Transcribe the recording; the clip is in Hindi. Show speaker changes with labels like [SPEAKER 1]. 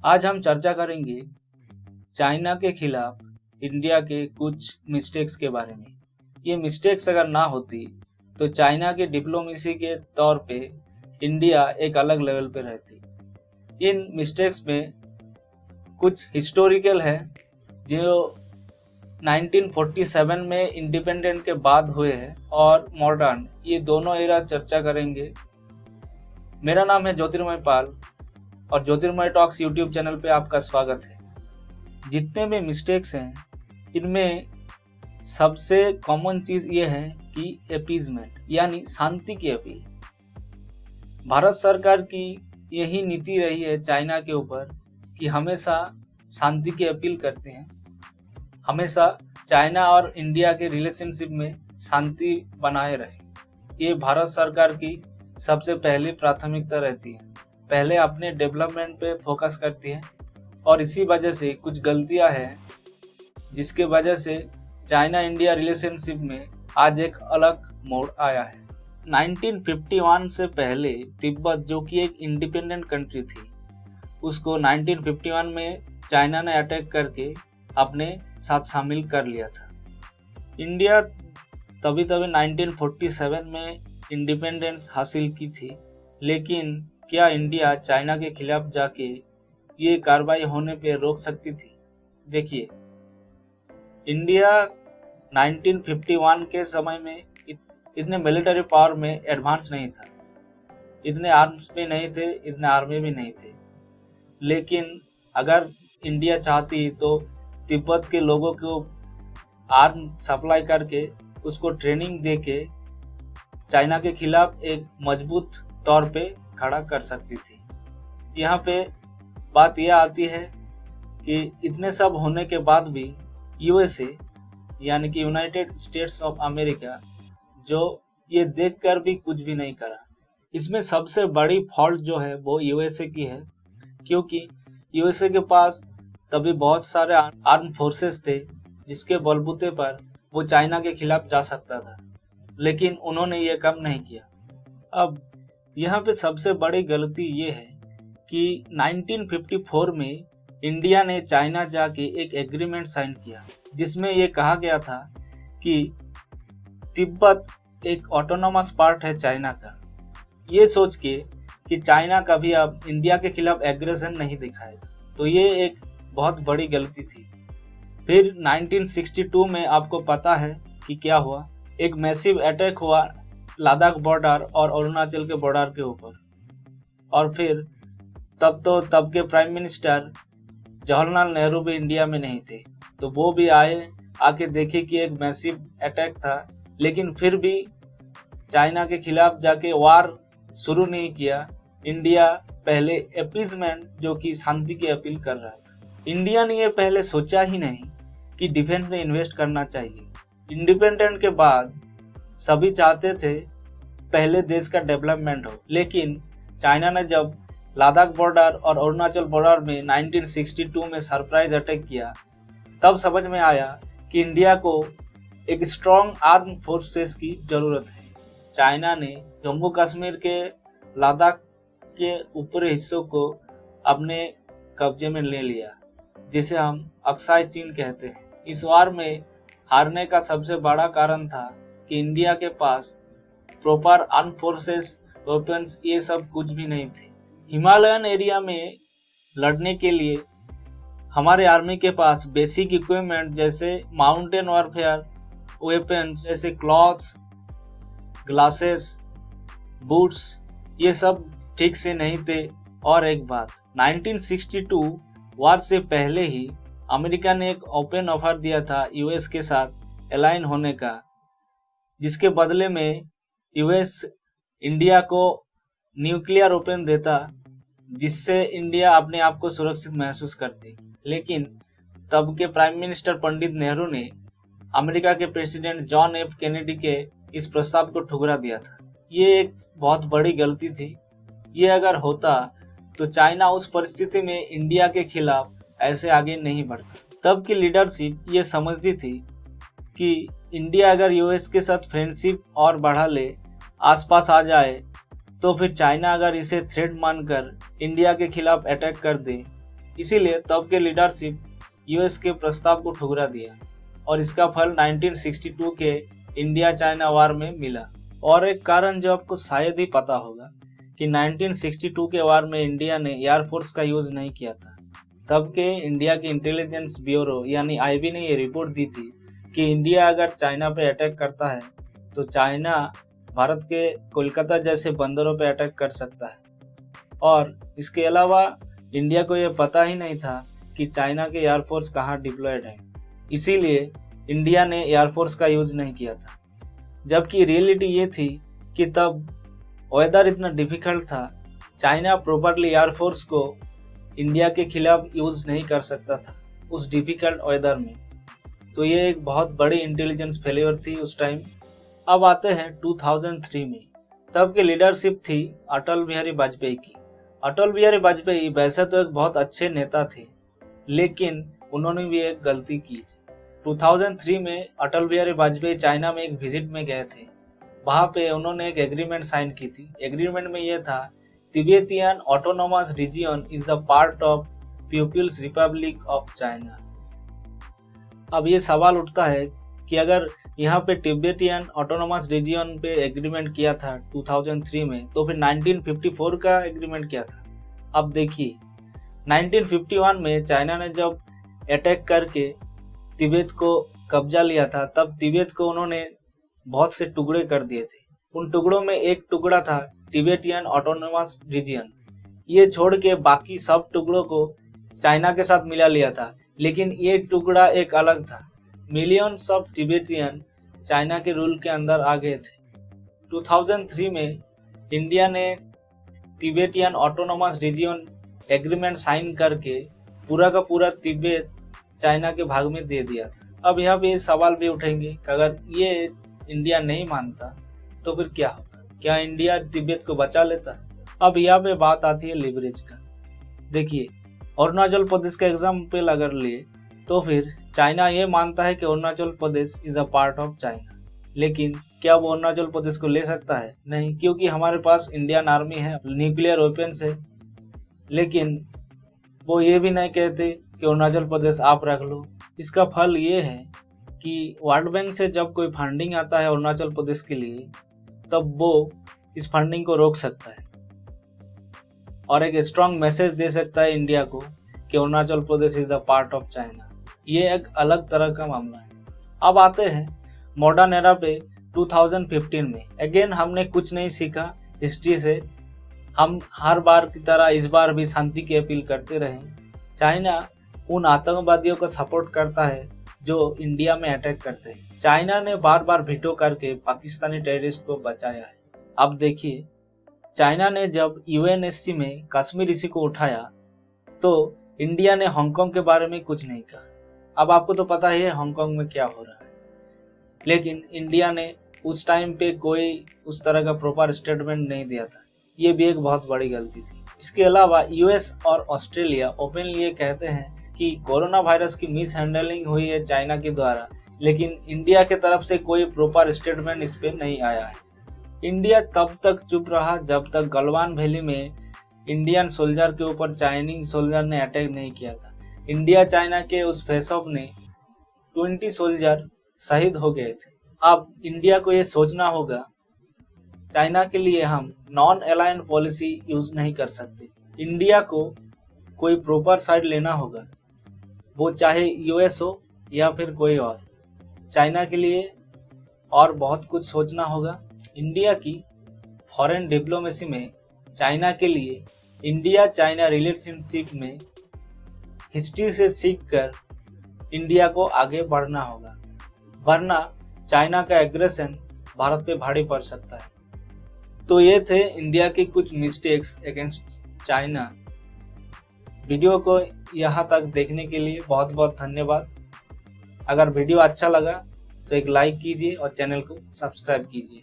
[SPEAKER 1] आज हम चर्चा करेंगे चाइना के खिलाफ इंडिया के कुछ मिस्टेक्स के बारे में। ये मिस्टेक्स अगर ना होती तो चाइना के डिप्लोमेसी के तौर पे इंडिया एक अलग लेवल पे रहती। इन मिस्टेक्स में कुछ हिस्टोरिकल है जो 1947 में इंडिपेंडेंट के बाद हुए हैं और मॉडर्न, ये दोनों एरा चर्चा करेंगे। मेरा नाम है ज्योतिर्मय पाल और ज्योतिर्मय टॉक्स यूट्यूब चैनल पे आपका स्वागत है। जितने भी मिस्टेक्स हैं इनमें सबसे कॉमन चीज़ ये है कि अपीजमेंट यानी शांति की अपील। भारत सरकार की यही नीति रही है चाइना के ऊपर कि हमेशा शांति की अपील करते हैं, हमेशा चाइना और इंडिया के रिलेशनशिप में शांति बनाए रहे। ये भारत सरकार की सबसे पहली प्राथमिकता रहती है। पहले अपने डेवलपमेंट पे फोकस करती है और इसी वजह से कुछ गलतियां हैं जिसके वजह से चाइना इंडिया रिलेशनशिप में आज एक अलग मोड़ आया है। 1951 से पहले तिब्बत, जो कि एक इंडिपेंडेंट कंट्री थी, उसको 1951 में चाइना ने अटैक करके अपने साथ शामिल कर लिया था। इंडिया तभी 1947 में इंडिपेंडेंस हासिल की थी, लेकिन क्या इंडिया चाइना के खिलाफ जाके ये कार्रवाई होने पे रोक सकती थी? देखिए, इंडिया 1951 के समय में इतने मिलिट्री पावर में एडवांस नहीं था, इतने आर्म्स भी नहीं थे, इतने आर्मी भी नहीं थे। लेकिन अगर इंडिया चाहती तो तिब्बत के लोगों को आर्म सप्लाई करके उसको ट्रेनिंग देके चाइना के खिलाफ एक मजबूत तौर पे खड़ा कर सकती थी। यहाँ पे बात यह आती है कि इतने सब होने के बाद भी यूएसए यानी कि यूनाइटेड स्टेट्स ऑफ अमेरिका जो ये देखकर भी कुछ भी नहीं करा। इसमें सबसे बड़ी फॉल्ट जो है वो यूएसए की है, क्योंकि यूएसए के पास तभी बहुत सारे आर्म फोर्सेस थे जिसके बलबूते पर वो चाइना के खिलाफ जा सकता था, लेकिन उन्होंने ये काम नहीं किया। अब यहाँ पे सबसे बड़ी गलती ये है कि 1954 में इंडिया ने चाइना जाके एक एग्रीमेंट साइन किया जिसमें ये कहा गया था कि तिब्बत एक ऑटोनोमस पार्ट है चाइना का, ये सोच के कि चाइना कभी अब इंडिया के खिलाफ एग्रेशन नहीं दिखाएगा। तो ये एक बहुत बड़ी गलती थी। फिर 1962 में आपको पता है कि क्या हुआ, एक मैसिव अटैक हुआ लद्दाख बॉर्डर और अरुणाचल के बॉर्डर के ऊपर। और फिर तब के प्राइम मिनिस्टर जवाहरलाल नेहरू भी इंडिया में नहीं थे, तो वो भी आके देखे कि एक मैसिव अटैक था, लेकिन फिर भी चाइना के खिलाफ जाके वार शुरू नहीं किया। इंडिया पहले अपीजमेंट, जो कि शांति की अपील कर रहा था। इंडिया ने ये पहले सोचा ही नहीं कि डिफेंस में इन्वेस्ट करना चाहिए। इंडिपेंडेंट के बाद सभी चाहते थे पहले देश का डेवलपमेंट हो, लेकिन चाइना ने जब लद्दाख बॉर्डर और अरुणाचल बॉर्डर में 1962 में सरप्राइज अटैक किया, तब समझ में आया कि इंडिया को एक स्ट्रॉन्ग आर्म फोर्सेस की ज़रूरत है। चाइना ने जम्मू कश्मीर के लद्दाख के ऊपरी हिस्सों को अपने कब्जे में ले लिया, जिसे हम अक्साई चीन कहते हैं। इस वार में हारने का सबसे बड़ा कारण था कि इंडिया के पास प्रॉपर आर्म फोर्सेस, वेपन्स, ये सब कुछ भी नहीं थे। हिमालयन एरिया में लड़ने के लिए हमारे आर्मी के पास बेसिक इक्विपमेंट जैसे माउंटेन वॉरफेयर वेपन्स जैसे क्लॉथ्स, ग्लासेस, बूट्स, ये सब ठीक से नहीं थे। और एक बात, 1962 वार से पहले ही अमेरिका ने एक ओपन ऑफर दिया था यूएस के साथ अलाइन होने का, जिसके बदले में यूएस इंडिया को न्यूक्लियर वेपन देता, जिससे इंडिया अपने आप को सुरक्षित महसूस करती। लेकिन तब के प्राइम मिनिस्टर पंडित नेहरू ने अमेरिका के प्रेसिडेंट जॉन एफ कैनेडी के इस प्रस्ताव को ठुकरा दिया था। ये एक बहुत बड़ी गलती थी। ये अगर होता तो चाइना उस परिस्थिति में इंडिया के खिलाफ ऐसे आगे नहीं बढ़ता। तब की लीडरशिप ये समझती थी कि इंडिया अगर यूएस के साथ फ्रेंडशिप और बढ़ा ले, आसपास आ जाए, तो फिर चाइना अगर इसे थ्रेट मानकर इंडिया के खिलाफ अटैक कर दे इसीलिए तब के लीडरशिप यूएस के प्रस्ताव को ठुकरा दिया और इसका फल 1962 के इंडिया चाइना वार में मिला। और एक कारण जो आपको शायद ही पता होगा कि 1962 के वार में इंडिया ने एयरफोर्स का यूज नहीं किया था। तब के इंडिया की इंटेलिजेंस ब्यूरो यानी आईबी ने ये रिपोर्ट दी थी कि इंडिया अगर चाइना पे अटैक करता है तो चाइना भारत के कोलकाता जैसे बंदरों पे अटैक कर सकता है। और इसके अलावा इंडिया को ये पता ही नहीं था कि चाइना के एयरफोर्स कहाँ डिप्लॉयड है, इसीलिए इंडिया ने एयरफोर्स का यूज नहीं किया था। जबकि रियलिटी ये थी कि तब वेदर इतना डिफिकल्ट था, चाइना प्रॉपरली एयरफोर्स को इंडिया के खिलाफ यूज नहीं कर सकता था उस डिफिकल्ट वेदर में। तो ये एक बहुत बड़ी इंटेलिजेंस फेलियर थी उस टाइम। अब आते हैं 2003 में। तब की लीडरशिप थी अटल बिहारी वाजपेयी की। अटल बिहारी वाजपेयी वैसे तो एक बहुत अच्छे नेता थे, लेकिन उन्होंने भी एक गलती की। 2003 में अटल बिहारी वाजपेयी चाइना में एक विजिट में गए थे। वहाँ पे उन्होंने एक एग्रीमेंट साइन की थी। एग्रीमेंट में ये था, Tibetan Autonomous Region is the part of People's Republic of China. अब ये सवाल उठता है कि अगर यहाँ पे तिब्बतियन ऑटोनोमस रीजन पे एग्रीमेंट किया था 2003 में, तो फिर 1954 का एग्रीमेंट क्या था। अब देखिए 1951 में चाइना ने जब अटैक करके तिब्बत को कब्जा लिया था, तब तिब्बत को उन्होंने बहुत से टुकड़े कर दिए थे। उन टुकड़ों में एक टुकड़ा था तिब्बतियन ऑटोनोमस रीजन। ये छोड़ के बाकी सब टुकड़ों को चाइना के साथ मिला लिया था, लेकिन ये टुकड़ा एक अलग था। मिलियंस ऑफ तिब्बतियन चाइना के रूल के अंदर आ गए थे। 2003 में इंडिया ने Tibetan Autonomous Region agreement sign करके पूरा का पूरा तिब्बत चाइना के भाग में दे दिया था। अब यहाँ पे सवाल भी उठेंगे कि अगर ये इंडिया नहीं मानता तो फिर क्या होता, क्या इंडिया तिब्बत को बचा लेता। अब यहाँ पे बात आती है लिवरेज का। देखिए अरुणाचल प्रदेश का एग्जाम्पल अगर लिए तो फिर चाइना ये मानता है कि Arunachal Pradesh is a part of China, लेकिन क्या वो अरुणाचल प्रदेश को ले सकता है? नहीं, क्योंकि हमारे पास इंडियन आर्मी है, न्यूक्लियर वेपन्स है। लेकिन वो ये भी नहीं कहते कि अरुणाचल प्रदेश आप रख लो। इसका फल ये है कि वर्ल्ड बैंक से जब कोई फंडिंग आता है अरुणाचल प्रदेश के लिए, तब वो इस फंडिंग को रोक सकता है और एक स्ट्रॉन्ग मैसेज दे सकता है इंडिया को कि Arunachal Pradesh is the part of China. ये एक अलग तरह का मामला है। अब आते हैं मॉडर्न एरा पे 2015 में। अगेन हमने कुछ नहीं सीखा हिस्ट्री से। हम हर बार की तरह इस बार भी शांति की अपील करते रहे। चाइना उन आतंकवादियों को सपोर्ट करता है जो इंडिया में अटैक करते हैं। चाइना ने बार बार वीटो करके पाकिस्तानी टेररिस्ट को बचाया है। अब देखिए चाइना ने जब यूएनएससी में कश्मीर इश्यू को उठाया तो इंडिया ने हांगकांग के बारे में कुछ नहीं कहा। अब आपको तो पता ही है हांगकांग में क्या हो रहा है, लेकिन इंडिया ने उस टाइम पे कोई उस तरह का प्रॉपर स्टेटमेंट नहीं दिया था। ये भी एक बहुत बड़ी गलती थी। इसके अलावा यूएस और ऑस्ट्रेलिया ओपनली ये कहते हैं कि कोरोना वायरस की मिस हैंडलिंग हुई है चाइना के द्वारा, लेकिन इंडिया के तरफ से कोई प्रॉपर स्टेटमेंट इस पे नहीं आया है। इंडिया तब तक चुप रहा जब तक गलवान वैली में इंडियन सोल्जर के ऊपर चाइनीज सोल्जर ने अटैक नहीं किया था। इंडिया चाइना के उस फेस ऑफ ने 20 सोल्जर शहीद हो गए थे। अब इंडिया को ये सोचना होगा, चाइना के लिए हम नॉन अलायंस पॉलिसी यूज नहीं कर सकते। इंडिया को कोई प्रॉपर साइड लेना होगा, वो चाहे यूएस हो या फिर कोई और। चाइना के लिए और बहुत कुछ सोचना होगा। इंडिया की फॉरेन डिप्लोमेसी में चाइना के लिए इंडिया चाइना रिलेशनशिप में हिस्ट्री से सीखकर इंडिया को आगे बढ़ना होगा, वरना चाइना का एग्रेशन भारत पे भारी पड़ सकता है। तो ये थे इंडिया के कुछ मिस्टेक्स अगेंस्ट चाइना। वीडियो को यहाँ तक देखने के लिए बहुत बहुत धन्यवाद। अगर वीडियो अच्छा लगा तो एक लाइक कीजिए और चैनल को सब्सक्राइब कीजिए।